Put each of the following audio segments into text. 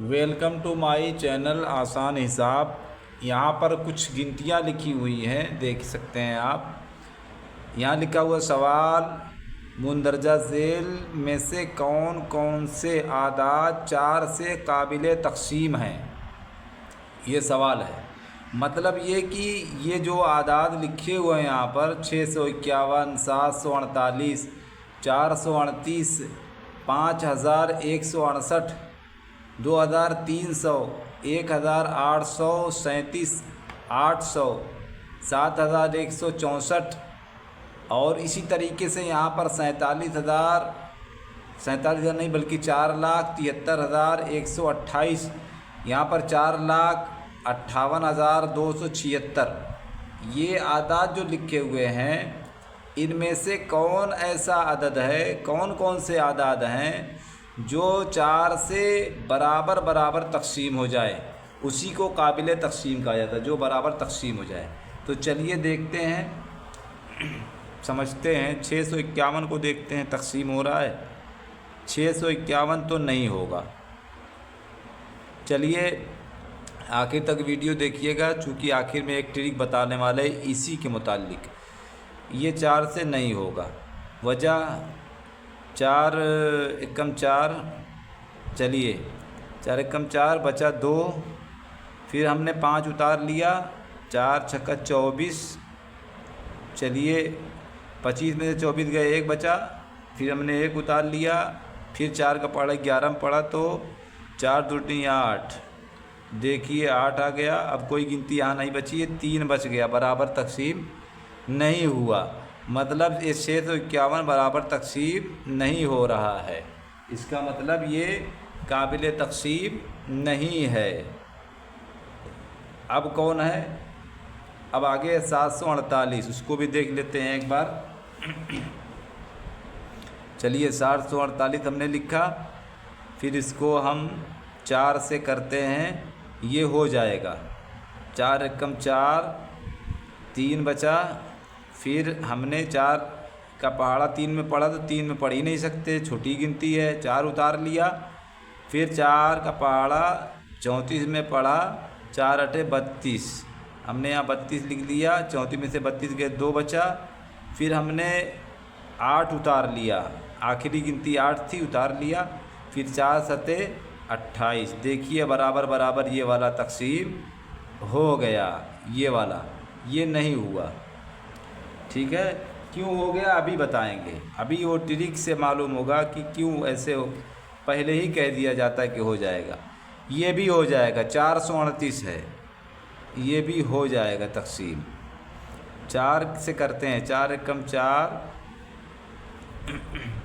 Welcome to my channel आसान हिसाब। यहाँ पर कुछ गिनतियाँ लिखी हुई हैं, देख सकते हैं आप। यहाँ लिखा हुआ सवाल, मुंदरजा झेल में से कौन कौन से आदाद 4 से काबिल तक़सीम हैं। ये सवाल है। मतलब ये कि ये जो आदाद लिखे हुए हैं यहाँ पर 651, 748, 438, 5168, 2300, 1837, 800, 7164 और इसी तरीके से यहाँ पर 47,000 नहीं बल्कि 4,73,128, यहाँ पर 4,58,276। ये आदाद जो लिखे हुए हैं, इनमें से कौन ऐसा अदद है, कौन कौन से आदाद हैं जो 4 से बराबर बराबर तक़सीम हो जाए, उसी को काबिल तक़सीम कहा जाता है, जो बराबर तक़सीम हो जाए। तो चलिए देखते हैं, समझते हैं। 651 को देखते हैं, तक़सीम हो रहा है। 651 तो नहीं होगा। चलिए आखिर तक वीडियो देखिएगा, चूँकि आखिर में एक ट्रिक बताने वाले इसी के मुताल्लिक। ये 4 से नहीं होगा। वजह 4 एकम 4, चलिए 4 एकम 4 बचा 2, फिर हमने 5 उतार लिया, 4 छक्का 24, चलिए 25 में से 24 गए, 1 बचा, फिर हमने 1 उतार लिया, फिर 4 का पड़ा 11 में पड़ा, तो 4 दूनी 8, देखिए 8 आ गया। अब कोई गिनती यहाँ नहीं बची है, 3 बच गया, बराबर तक़सीम नहीं हुआ। मतलब ये 651 बराबर तक़सीम नहीं हो रहा है। इसका मतलब ये काबिल तक़सीम नहीं है। अब कौन है? अब आगे 748, उसको भी देख लेते हैं एक बार। चलिए 748 हमने लिखा, फिर इसको हम 4 से करते हैं, ये हो जाएगा। 4 एकम 4, 3 बचा, फिर हमने 4 का पहाड़ा 3 में पड़ा, तो 3 में पढ़ ही नहीं सकते, छोटी गिनती है, 4 उतार लिया, फिर 4 का पहाड़ा 34 में पड़ा, 4 अठे 32, हमने यहाँ 32 लिख लिया, 34 में से 32 गए, 2 बचा, फिर हमने 8 उतार लिया, आखिरी गिनती 8 थी, उतार लिया, फिर 4 सते 28। देखिए बराबर बराबर ये वाला तक़सीम हो गया, ये वाला, ये नहीं हुआ। ठीक है, क्यों हो गया अभी बताएंगे। अभी वो ट्रिक से मालूम होगा कि क्यों ऐसे हो। पहले ही कह दिया जाता है कि हो जाएगा। ये भी हो जाएगा, 438 है, ये भी हो जाएगा तक़सीम। 4 से करते हैं, 4 एकम 4,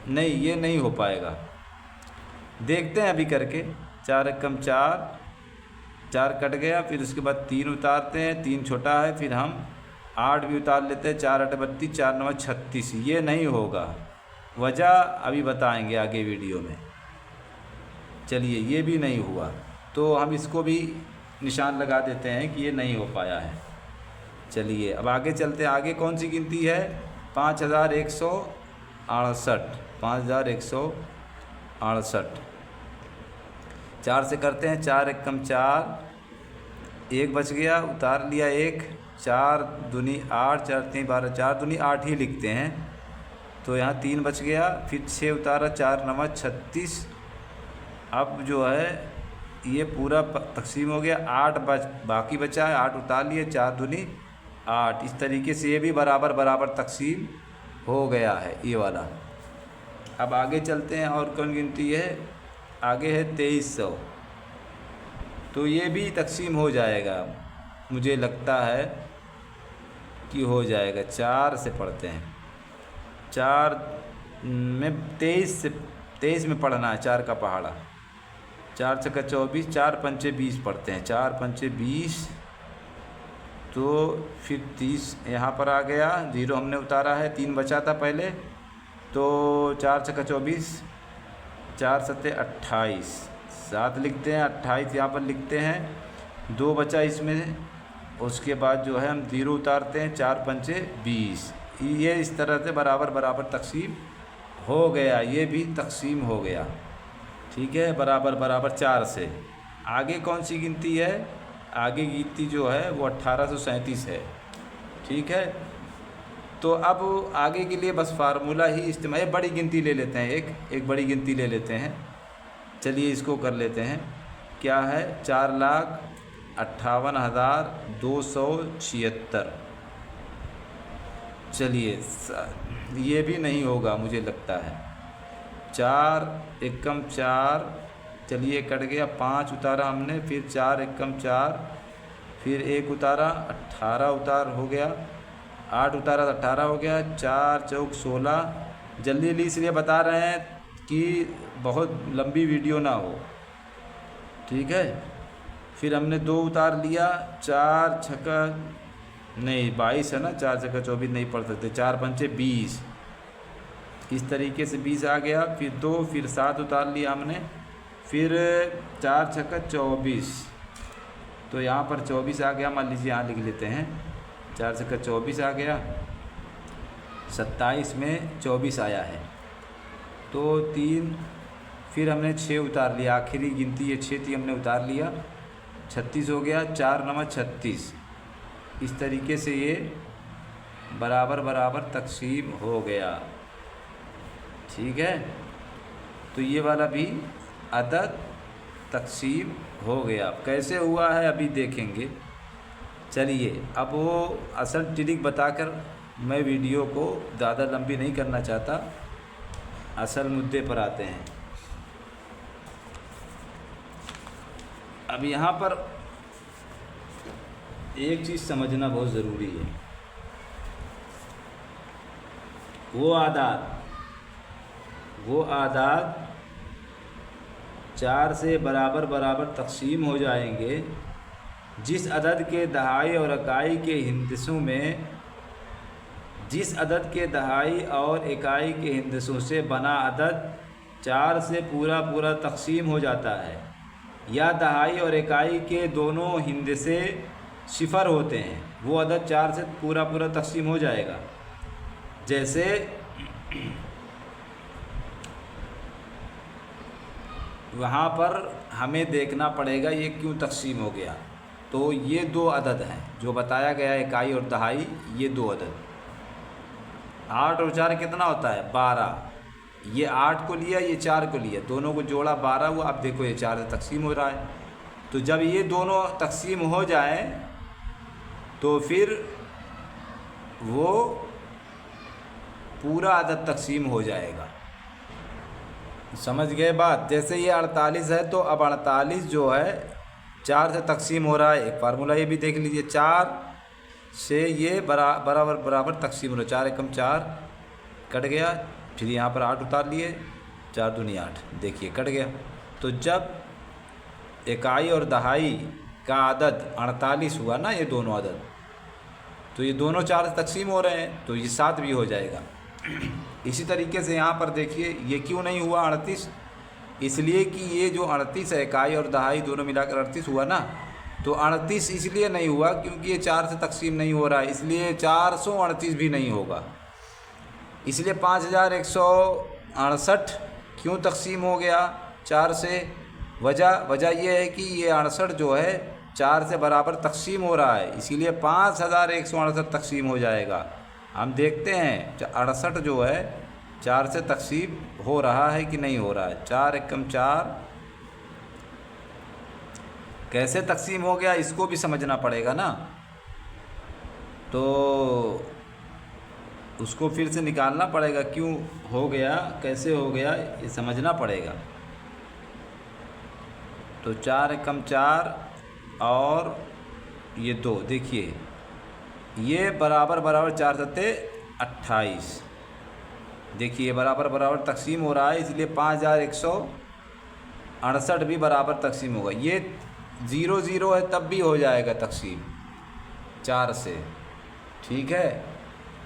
नहीं ये नहीं हो पाएगा, देखते हैं अभी करके। 4 एकम 4, 4 कट गया, फिर उसके बाद 3 उतारते हैं, 3 छोटा है, फिर हम 8 भी उतार लेते हैं, 4 अठे 32, 4 नौ 36। ये नहीं होगा, वजह अभी बताएंगे आगे वीडियो में। चलिए ये भी नहीं हुआ, तो हम इसको भी निशान लगा देते हैं कि ये नहीं हो पाया है। चलिए अब आगे चलते हैं। आगे कौन सी गिनती है? 5168, 5168। 4 से करते हैं, 4 एकम 4, 1 बच गया, उतार लिया 1, 4 दूनी 8, 4 3 12, 4 दूनी 8 ही लिखते हैं, तो यहाँ 3 बच गया, फिर 6 उतारा, 4 नवा 36। अब जो है ये पूरा तक़सीम हो गया, 8 बाकी बचा है, 8 उतार लिए, 4 दूनी 8। इस तरीके से ये भी बराबर बराबर तक़सीम हो गया है, ये वाला। अब आगे चलते हैं, और कौन गिनती है? आगे है 2300, तो ये भी तक़सीम हो जाएगा, मुझे लगता है कि हो जाएगा। 4 से पढ़ते हैं, 4 में 23 में पढ़ना है, 4 का पहाड़ा, 4 छक्का 24, 4 पंचे 20 पढ़ते हैं, 4 पंचे 20, तो फिर 30 यहाँ पर आ गया, 0 हमने उतारा है, 3 बचा था पहले, तो 4 छक्का 24, 4 सते 28, 7 लिखते हैं, 28 यहाँ पर लिखते हैं, 2 बचा इसमें, उसके बाद जो है हम 0 उतारते हैं, 4 पंचे 20। ये इस तरह से बराबर बराबर तक़सीम हो गया, ये भी तक़सीम हो गया। ठीक है, बराबर बराबर 4 से। आगे कौन सी गिनती है? आगे गिनती जो है वो 1837 है। ठीक है, तो अब आगे के लिए बस फार्मूला ही इस्तेमाल, बड़ी गिनती ले लेते हैं, एक बड़ी गिनती ले लेते हैं। चलिए इसको कर लेते हैं। क्या है? 4,58,276। चलिए ये भी नहीं होगा मुझे लगता है। 4 एकम 4, चलिए कट गया, 5 उतारा हमने, फिर 4 एकम 4, फिर 1 उतारा, 18 उतार हो गया, 8 उतारा तो 18 हो गया, 4 चौक 16। जल्दी जल्दी इसलिए बता रहे हैं कि बहुत लंबी वीडियो ना हो। ठीक है, फिर हमने 2 उतार लिया, 4 छक्का नहीं 22 है ना, 4 छक्का 24 नहीं पढ़ सकते, 4 पंचे 20, इस तरीके से 20 आ गया। फिर 2, फिर 7 उतार लिया हमने, फिर 4 छक्का 24, तो यहाँ पर 24 आ गया। मान लीजिए यहाँ लिख लेते हैं, 4 छक्का 24 आ गया, 27 में 24 आया है, तो 3, फिर हमने 6 उतार लिया, आखिरी गिनती ये 6 थी, हमने उतार लिया, 36 हो गया, 4 9 36। इस तरीके से ये बराबर बराबर तकसीम हो गया। ठीक है, तो ये वाला भी अदद तकसीम हो गया। कैसे हुआ है अभी देखेंगे। चलिए अब वो असल ट्रिक बताकर मैं वीडियो को ज़्यादा लंबी नहीं करना चाहता, असल मुद्दे पर आते हैं। अब यहाँ पर एक चीज़ समझना बहुत ज़रूरी है, वो आदात 4 से बराबर बराबर तकसीम हो जाएंगे जिस अदद के दहाई और इकाई के हिंदसों में, जिस अदद के दहाई और इकाई के हिंदसों से बना अदद 4 से पूरा पूरा तकसीम हो जाता है, या दहाई और इकाई के दोनों हिंदसे सिफर होते हैं, वो अदद 4 से पूरा पूरा तकसीम हो जाएगा। जैसे वहाँ पर हमें देखना पड़ेगा ये क्यों तकसीम हो गया। तो ये 2 अदद हैं जो बताया गया है, इकाई और दहाई, ये 2 अदद। 8 और 4 कितना होता है? 12। ये 8 को लिया, ये 4 को लिया, दोनों को जोड़ा 12 हुआ। अब देखो ये 4 से तकसीम हो रहा है, तो जब ये दोनों तकसीम हो जाए तो फिर वो पूरा अदद तकसीम हो जाएगा। समझ गए बात? जैसे ये 48 है, तो अब 48 जो है 4 से तकसीम हो रहा है। एक फार्मूला ये भी देख लीजिए, 4 से ये बराबर बराबर तकसीम हो रहा है। 4 एकम 4 कट गया, फिर यहाँ पर 8 उतार लिए, 4 दूनी 8, देखिए कट गया। तो जब इकाई और दहाई का अदद 48 हुआ ना, ये दोनों अदद, तो ये दोनों 4 से तकसीम हो रहे हैं, तो ये 7 भी हो जाएगा। इसी तरीके से यहाँ पर देखिए ये क्यों नहीं हुआ 38, इसलिए कि ये जो 38 है, इकाई और दहाई दोनों मिलाकर 38 हुआ ना, तो 38 इसलिए नहीं हुआ क्योंकि ये 4 से तकसीम नहीं हो रहा है, इसलिए 438 भी नहीं होगा। इसलिए 5168 क्यों तकसीम हो गया 4 से? वजह यह है कि ये 68 जो है 4 से बराबर तकसीम हो रहा है, इसीलिए 5168 तकसीम हो जाएगा। हम देखते हैं 68 जो है 4 से तकसीम हो रहा है कि नहीं हो रहा है। 4 एकम 4 कैसे तकसीम हो गया इसको भी समझना पड़ेगा ना, तो उसको फिर से निकालना पड़ेगा, क्यों हो गया, कैसे हो गया, ये समझना पड़ेगा। तो 4 एकम 4 और ये 2, देखिए ये बराबर बराबर 4 सत्ते 28, देखिए बराबर बराबर तकसीम हो रहा है, इसलिए 5168 भी बराबर तकसीम होगा। ये 0 0 है तब भी हो जाएगा तकसीम 4 से। ठीक है,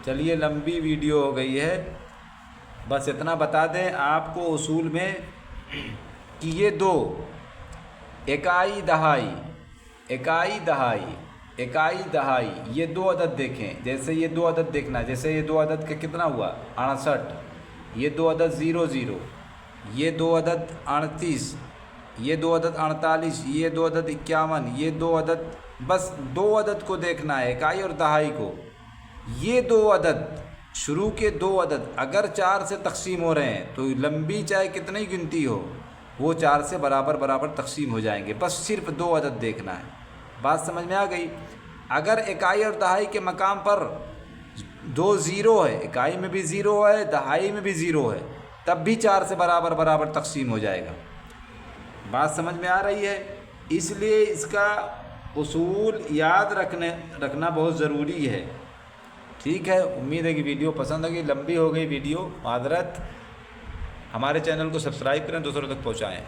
चलिए लंबी वीडियो हो गई है, बस इतना बता दें आपको उसूल में कि ये 2 इकाई दहाई ये 2 अदद देखें। जैसे ये 2 अदद देखना, जैसे ये 2 अदद का कितना हुआ 68, ये 2 अदद 0 0, ये 2 अदद 38, ये 2 अदद 48, ये 2 अदद 51, ये 2 अदद, बस 2 अदद को देखना है, इकाई और दहाई को। ये 2 अदद, शुरू के 2 अदद अगर 4 से तकसीम हो रहे हैं तो लंबी चाहे कितनी गिनती हो वो 4 से बराबर बराबर तकसीम हो जाएंगे। बस सिर्फ 2 अदद देखना है। बात समझ में आ गई। अगर इकाई और दहाई के मकाम पर 2 ज़ीरो है, इकाई में भी ज़ीरो है, दहाई में भी ज़ीरो है, तब भी 4 से बराबर बराबर तकसीम हो जाएगा। बात समझ में आ रही है। इसलिए इसका उसूल याद रखना बहुत ज़रूरी है। ठीक है, उम्मीद है कि वीडियो पसंद आ गई। लंबी हो गई वीडियो, मादरत। हमारे चैनल को सब्सक्राइब करें, दूसरों तक पहुँचाएँ।